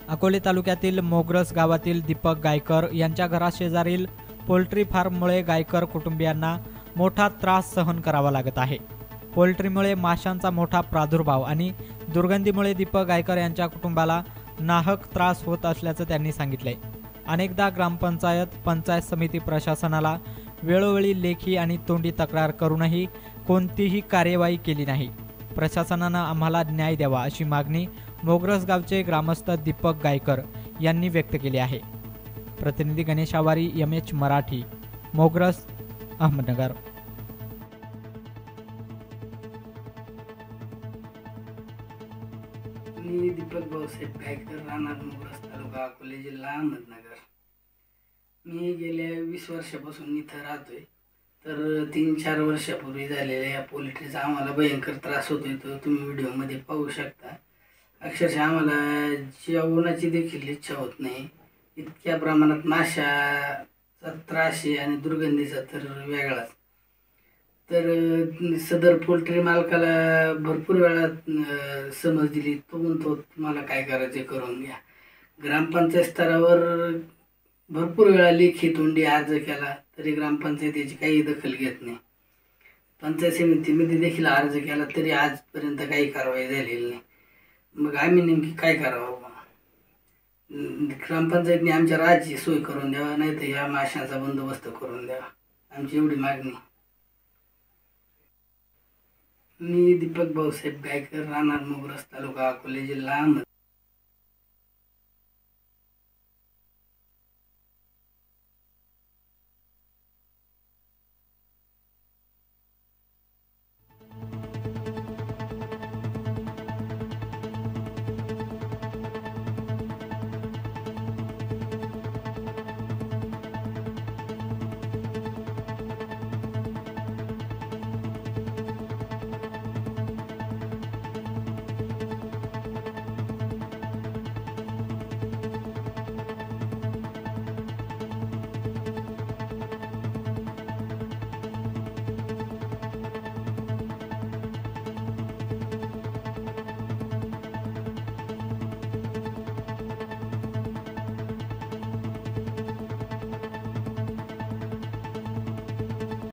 अकोले तालुक्यातील मोग्रस गावातील दीपक गायकर यांच्या घराशेजारील पोल्ट्री फार्ममुळे गायकर कुटुंबियांना मोठा त्रास सहन करावा लागत आहे। पोल्ट्रीमुळे माशांचा मोठा प्रादुर्भाव आणि दुर्गंधीमुळे दीपक गायकर यांच्या कुटुंबाला नाहक त्रास होत असल्याचं त्यांनी सांगितले। अनेकदा ग्रामपंचायत, पंचायत समिती प्रशासनाला वेळोवेळी लेखी आणि तोंडी तक्रार करूनही कोणतीही कार्यवाही केली नाही। प्रशासनानं आम्हाला न्याय द्यावा अशी मागणी मोग्रस गावचे ग्रामस्थ दीपक गायकर यांनी व्यक्त केली आहे। प्रतिनिधी गणेश आवारी, MH मराठी, मोग्रस, अहमदनगर। मी दीपक भाऊसाहेब गायकर, राहणार मोग्रस, तालुका अकोले, जिल्हा अहमदनगर। मी गेल्या 20 वर्षापासून इथं राहतोय। तर 3-4 वर्षापूर्वी झालेल्या या पोल्ट्रीचा आम्हाला भयंकर त्रास होतोय, तो तुम्ही व्हिडिओमध्ये पाहू शकता। अक्षरशः आम्हाला जेवणाची देखील इच्छा होत नाही, इतक्या प्रमाणात माशाचा त्रास आहे आणि दुर्गंधीचा तर वेगळाच। तर सदर पोल्ट्री मालकाला भरपूर वेळा समज दिली, तो म्हणतो तुम्हाला काय करायचे करून घ्या। ग्रामपंचायत स्तरावर भरपूर वेळा लेखी तोंडी अर्ज केला तरी ग्रामपंचायतीची काही दखल घेत नाही। पंचायत समितीमध्ये देखील अर्ज केला तरी आजपर्यंत काही कारवाई झालेली नाही। मग आम्ही नेमकी काय करावं? ग्रामपंचायतीने आमच्या राहायची सोय करून द्यावा, नाही तर या माशांचा बंदोबस्त करून द्यावा, आमची एवढी मागणी। मी दीपक भाऊसाहेब गायकर, राहणार मोग्रस, तालुका अकोले, जिल्हा अहमदनगर।